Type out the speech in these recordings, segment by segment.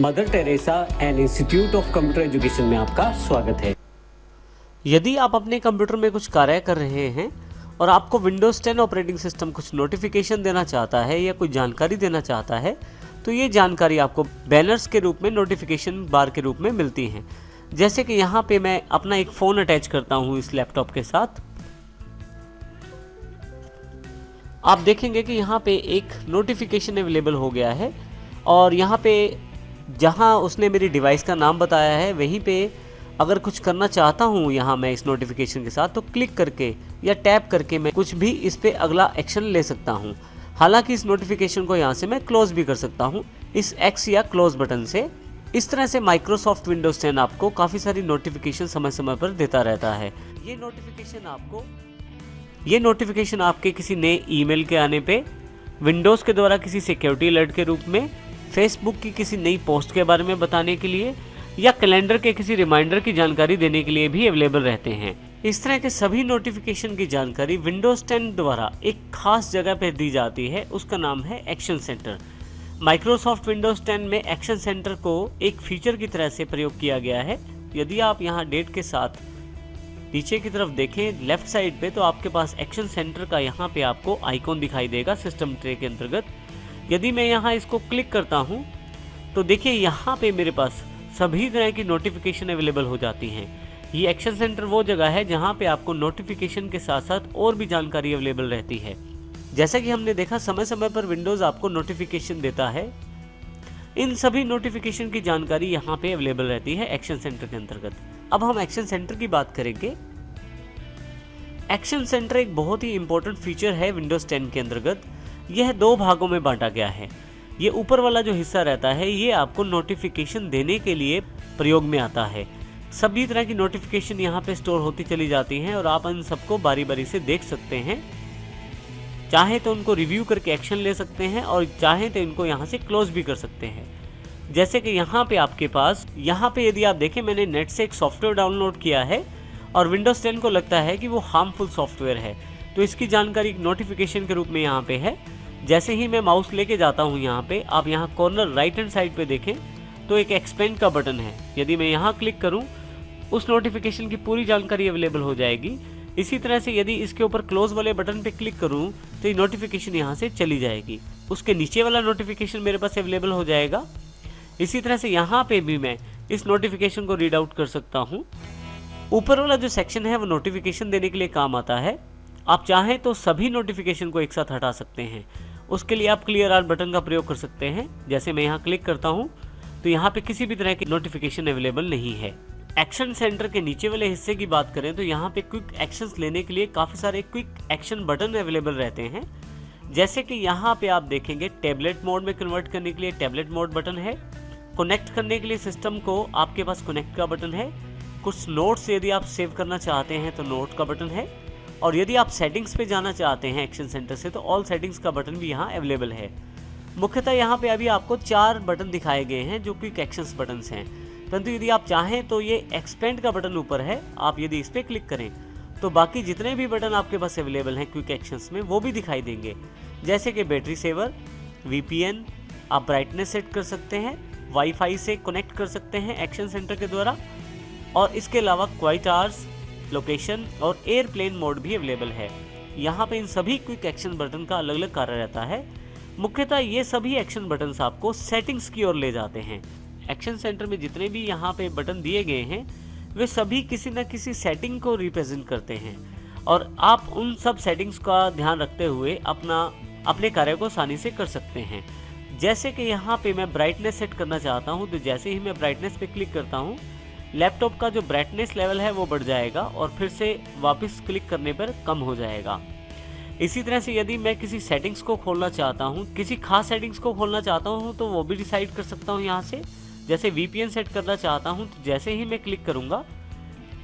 Mother Teresa and institute of computer education में आपका स्वागत है। यदि आप अपने कंप्यूटर में कुछ कार्य कर रहे हैं और आपको विंडोज़ 10 ऑपरेटिंग सिस्टम कुछ नोटिफिकेशन देना चाहता है या कोई जानकारी देना चाहता है, तो ये जानकारी आपको बैनर्स के रूप में, नोटिफिकेशन बार के रूप में मिलती हैं। जैसे कि यहाँ पे मैं अपना एक फ़ोन अटैच करता हूँ इस लैपटॉप के साथ। आप देखेंगे कि यहाँ पे एक नोटिफिकेशन अवेलेबल हो गया है और यहाँ पे जहाँ उसने मेरी डिवाइस का नाम बताया है वहीं पे अगर कुछ करना चाहता हूँ यहाँ मैं इस नोटिफिकेशन के साथ, तो क्लिक करके या टैप करके मैं कुछ भी इस पे अगला एक्शन ले सकता हूँ। हालांकि इस नोटिफिकेशन को यहाँ से मैं क्लोज भी कर सकता हूँ इस एक्स या क्लोज बटन से। इस तरह से माइक्रोसॉफ्ट विंडोज 10 आपको काफ़ी सारी नोटिफिकेशन समय समय पर देता रहता है। ये नोटिफिकेशन आपके किसी नए ईमेल के आने पे, विंडोज़ के द्वारा किसी सिक्योरिटी अलर्ट के रूप में, फेसबुक की किसी नई पोस्ट के बारे में बताने के लिए या कैलेंडर के किसी रिमाइंडर की जानकारी देने के लिए भी अवेलेबल रहते हैं। इस तरह के सभी नोटिफिकेशन की जानकारी विंडोज़ 10 द्वारा एक खास जगह पर दी जाती है, उसका नाम है एक्शन सेंटर। माइक्रोसॉफ्ट विंडोज़ 10 में एक्शन सेंटर को एक फीचर की तरह से प्रयोग किया गया है। यदि आप यहाँ डेट के साथ नीचे की तरफ देखें लेफ्ट साइड पे, तो आपके पास एक्शन सेंटर का यहाँ पे आपको आइकॉन दिखाई देगा सिस्टम ट्रे के अंतर्गत। यदि मैं यहाँ इसको क्लिक करता हूँ तो देखिए यहाँ पे मेरे पास सभी तरह की नोटिफिकेशन अवेलेबल हो जाती हैं। ये एक्शन सेंटर वो जगह है जहाँ पे आपको नोटिफिकेशन के साथ साथ और भी जानकारी अवेलेबल रहती है। जैसा कि हमने देखा समय समय पर विंडोज़ आपको नोटिफिकेशन देता है, इन सभी नोटिफिकेशन की जानकारी यहाँ पे अवेलेबल रहती है एक्शन सेंटर के अंतर्गत। अब हम एक्शन सेंटर की बात करेंगे। एक्शन सेंटर एक बहुत ही इंपॉर्टेंट फीचर है विंडोज़ 10 के अंतर्गत। यह दो भागों में बांटा गया है। ये ऊपर वाला जो हिस्सा रहता है ये आपको नोटिफिकेशन देने के लिए प्रयोग में आता है। सभी तरह की नोटिफिकेशन यहाँ पे स्टोर होती चली जाती हैं और आप इन सबको बारी बारी से देख सकते हैं। चाहे तो उनको रिव्यू करके एक्शन ले सकते हैं और चाहे तो इनको यहाँ से क्लोज भी कर सकते हैं। जैसे कि यहाँ पे आपके पास, यहाँ पे यदि आप देखें मैंने नेट से एक सॉफ्टवेयर डाउनलोड किया है और विंडोज़ 10 को लगता है कि वो हार्मफुल सॉफ्टवेयर है, तो इसकी जानकारी नोटिफिकेशन के रूप में यहाँ पे है। जैसे ही मैं माउस लेके जाता हूँ यहाँ पे, आप यहाँ कॉर्नर राइट हैंड साइड पे देखें तो एक एक्सपेंड का बटन है। यदि मैं यहाँ क्लिक करूँ उस नोटिफिकेशन की पूरी जानकारी अवेलेबल हो जाएगी। इसी तरह से यदि इसके ऊपर क्लोज वाले बटन पे क्लिक करूँ तो ये नोटिफिकेशन यहाँ से चली जाएगी। उसके नीचे वाला नोटिफिकेशन मेरे पास अवेलेबल हो जाएगा। इसी तरह से यहाँ पे भी मैं इस नोटिफिकेशन को रीड आउट कर सकता हूँ। ऊपर वाला जो सेक्शन है वो नोटिफिकेशन देने के लिए काम आता है। आप चाहें तो सभी नोटिफिकेशन को एक साथ हटा सकते हैं। उसके लिए आप क्लियर ऑल बटन का प्रयोग कर सकते हैं। जैसे मैं यहाँ क्लिक करता हूँ तो यहाँ पे किसी भी तरह की नोटिफिकेशन अवेलेबल नहीं है। एक्शन सेंटर के नीचे वाले हिस्से की बात करें तो यहाँ पे क्विक एक्शंस लेने के लिए काफ़ी सारे क्विक एक्शन बटन अवेलेबल रहते हैं। जैसे कि यहाँ पे आप देखेंगे टैबलेट मोड में कन्वर्ट करने के लिए टैबलेट मोड बटन है। कनेक्ट करने के लिए सिस्टम को आपके पास कनेक्ट का बटन है। कुछ नोट्स यदि आप सेव करना चाहते हैं तो नोट का बटन है। और यदि आप सेटिंग्स पे जाना चाहते हैं एक्शन सेंटर से तो ऑल सेटिंग्स का बटन भी यहाँ अवेलेबल है। मुख्यतः यहाँ पे अभी आपको 4 बटन दिखाए गए हैं जो क्विक एक्शंस बटन्स हैं, परंतु यदि आप चाहें तो ये एक्सपेंड का बटन ऊपर है, आप यदि इस पर क्लिक करें तो बाकी जितने भी बटन आपके पास अवेलेबल हैं क्विक एक्शंस में वो भी दिखाई देंगे। जैसे कि बैटरी सेवर, VPN, आप ब्राइटनेस सेट कर सकते हैं, वाईफाई से कनेक्ट कर सकते हैं एक्शन सेंटर के द्वारा, और इसके अलावा क्वाइट आवर्स, लोकेशन और एयरप्लेन मोड भी अवेलेबल है। यहाँ पे इन सभी क्विक एक्शन बटन का अलग अलग कार्य रहता है। मुख्यतः ये सभी एक्शन बटन्स आपको सेटिंग्स की ओर ले जाते हैं। एक्शन सेंटर में जितने भी यहाँ पे बटन दिए गए हैं वे सभी किसी न किसी सेटिंग को रिप्रेजेंट करते हैं और आप उन सब सेटिंग्स का ध्यान रखते हुए अपने कार्य को आसानी से कर सकते हैं। जैसे कि यहाँ पे मैं ब्राइटनेस सेट करना चाहता हूँ तो जैसे ही मैं ब्राइटनेस पे क्लिक करता हूँ लैपटॉप का जो ब्राइटनेस लेवल है वो बढ़ जाएगा और फिर से वापस क्लिक करने पर कम हो जाएगा। इसी तरह से यदि मैं किसी सेटिंग्स को खोलना चाहता हूँ, किसी खास सेटिंग्स को खोलना चाहता हूँ तो वो भी डिसाइड कर सकता हूँ यहाँ से। जैसे VPN सेट करना चाहता हूँ तो जैसे ही मैं क्लिक करूँगा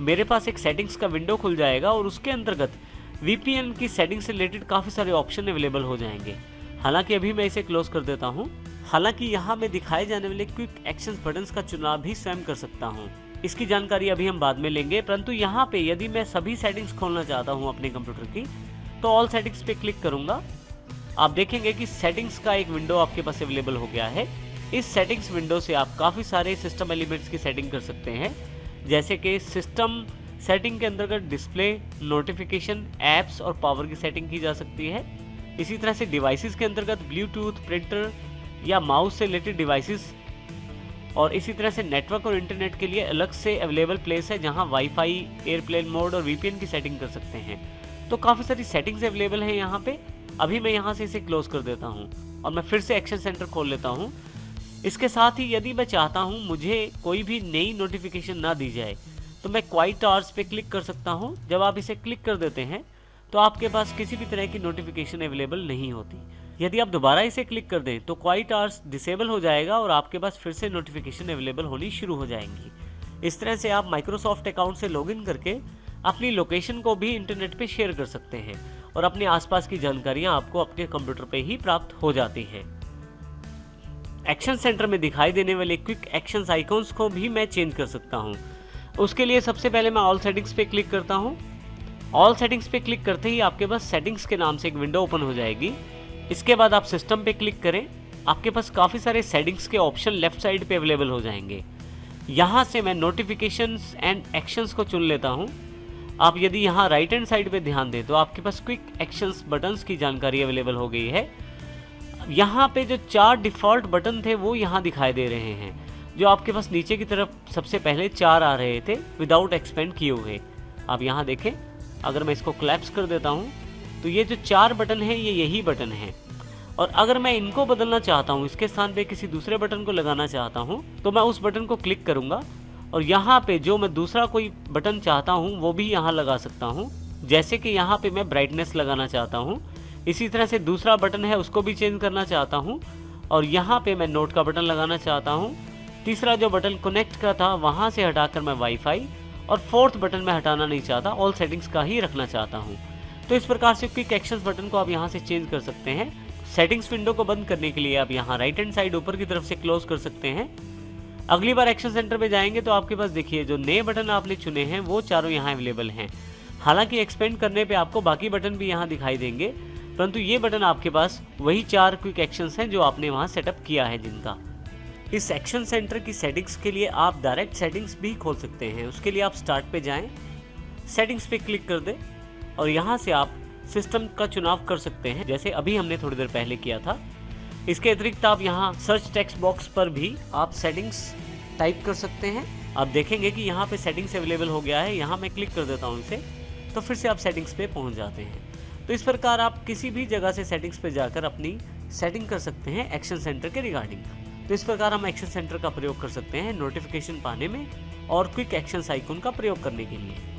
मेरे पास एक सेटिंग्स का विंडो खुल जाएगा और उसके अंतर्गत VPN की सेटिंग से रिलेटेड काफ़ी सारे ऑप्शन अवेलेबल हो जाएंगे। हालांकि अभी मैं इसे क्लोज कर देता हूँ। हालांकि यहाँ मैं दिखाए जाने वाले क्विक एक्शन बटन्स का चुनाव भी स्वयं कर सकता हूँ। इसकी जानकारी अभी हम बाद में लेंगे, परंतु यहाँ पे यदि मैं सभी सेटिंग्स खोलना चाहता हूँ अपने कंप्यूटर की तो ऑल सेटिंग्स पे क्लिक करूँगा। आप देखेंगे कि सेटिंग्स का एक विंडो आपके पास अवेलेबल हो गया है। इस सेटिंग्स विंडो से आप काफ़ी सारे सिस्टम एलिमेंट्स की सेटिंग कर सकते हैं, जैसे कि सिस्टम सेटिंग के अंतर्गत डिस्प्ले, नोटिफिकेशन, ऐप्स और पावर की सेटिंग की जा सकती है। इसी तरह से डिवाइसेस के अंतर्गत ब्लूटूथ, प्रिंटर या माउस से रिलेटेड डिवाइसेस, और इसी तरह से नेटवर्क और इंटरनेट के लिए अलग से अवेलेबल प्लेस है जहां वाईफाई, एयरप्लेन मोड और वीपीएन की सेटिंग कर सकते हैं। तो काफ़ी सारी सेटिंग्स अवेलेबल हैं यहाँ पे। अभी मैं यहाँ से इसे क्लोज कर देता हूँ और मैं फिर से एक्शन सेंटर खोल लेता हूँ। इसके साथ ही यदि मैं चाहता हूँ मुझे कोई भी नई नोटिफिकेशन ना दी जाए तो मैं क्वाइट आवर्स पे क्लिक कर सकता हूँ। जब आप इसे क्लिक कर देते हैं तो आपके पास किसी भी तरह की नोटिफिकेशन अवेलेबल नहीं होती। यदि आप दोबारा इसे क्लिक कर दें तो क्वाइट आवर्स डिसेबल हो जाएगा और आपके पास फिर से नोटिफिकेशन अवेलेबल होनी शुरू हो जाएंगी। इस तरह से आप माइक्रोसॉफ्ट अकाउंट से लॉगिन करके अपनी लोकेशन को भी इंटरनेट पे शेयर कर सकते हैं और अपने आसपास की जानकारियां आपको अपने कंप्यूटर पे ही प्राप्त हो जाती हैं। एक्शन सेंटर में दिखाई देने वाले क्विक एक्शंस आइकॉन्स को भी मैं चेंज कर सकता हूं। उसके लिए सबसे पहले मैं ऑल सेटिंग्स पे क्लिक करता हूं। ऑल सेटिंग्स पे क्लिक करते ही आपके पास सेटिंग्स के नाम से एक विंडो ओपन हो जाएगी। इसके बाद आप सिस्टम पे क्लिक करें, आपके पास काफ़ी सारे सेटिंग्स के ऑप्शन लेफ्ट साइड पे अवेलेबल हो जाएंगे। यहाँ से मैं नोटिफिकेशंस एंड एक्शंस को चुन लेता हूँ। आप यदि यहाँ राइट हैंड साइड पे ध्यान दें तो आपके पास क्विक एक्शंस बटन्स की जानकारी अवेलेबल हो गई है। यहाँ पे जो 4 डिफ़ॉल्ट बटन थे वो यहाँ दिखाई दे रहे हैं, जो आपके पास नीचे की तरफ सबसे पहले 4 आ रहे थे विदाउट एक्सपेंड किए हुए। आप यहाँ देखें, अगर मैं इसको क्लैप्स कर देता हूँ तो ये जो 4 बटन हैं ये यही बटन हैं, और अगर मैं इनको बदलना चाहता हूँ, इसके स्थान पे किसी दूसरे बटन को लगाना चाहता हूँ, तो मैं उस बटन को क्लिक करूँगा और यहाँ पे जो मैं दूसरा कोई बटन चाहता हूँ वो भी यहाँ लगा सकता हूँ। जैसे कि यहाँ पे मैं ब्राइटनेस लगाना चाहता हूँ, इसी तरह से दूसरा बटन है उसको भी चेंज करना चाहता हूँ, और यहाँ पे मैं नोट का बटन लगाना चाहता हूँ। तीसरा जो बटन कनेक्ट का था वहाँ से हटाकर मैं वाईफाई, और फोर्थ बटन मैं हटाना नहीं चाहता, ऑल सेटिंग्स का ही रखना चाहता हूँ। तो इस प्रकार से क्विक एक्शंस बटन को आप यहाँ से चेंज कर सकते हैं। सेटिंग्स विंडो को बंद करने के लिए आप यहाँ राइट हैंड साइड ऊपर की तरफ से क्लोज कर सकते हैं। अगली बार एक्शन सेंटर पे जाएंगे तो आपके पास देखिए जो नए बटन आपने चुने हैं वो चारों यहाँ अवेलेबल हैं। हालांकि एक्सपेंड करने पे आपको बाकी बटन भी यहाँ दिखाई देंगे, परंतु ये बटन आपके पास वही 4 क्विक एक्शंस हैं जो आपने वहाँ सेटअप किया है जिनका। इस एक्शन सेंटर की सेटिंग्स के लिए आप डायरेक्ट सेटिंग्स भी खोल सकते हैं। उसके लिए आप स्टार्ट पे जाएं, सेटिंग्स पे क्लिक कर दें और यहाँ से आप सिस्टम का चुनाव कर सकते हैं, जैसे अभी हमने थोड़ी देर पहले किया था। इसके अतिरिक्त आप यहाँ सर्च टेक्स्ट बॉक्स पर भी आप सेटिंग्स टाइप कर सकते हैं। आप देखेंगे कि यहाँ पे सेटिंग्स अवेलेबल हो गया है। यहाँ मैं क्लिक कर देता हूँ इसे, तो फिर से आप सेटिंग्स पे पहुँच जाते हैं। तो इस प्रकार आप किसी भी जगह से सेटिंग्स पे जाकर अपनी सेटिंग कर सकते हैं एक्शन सेंटर के रिगार्डिंग। तो इस प्रकार हम एक्शन सेंटर का प्रयोग कर सकते हैं नोटिफिकेशन पाने में और क्विक एक्शंस आइकन का प्रयोग करने के लिए।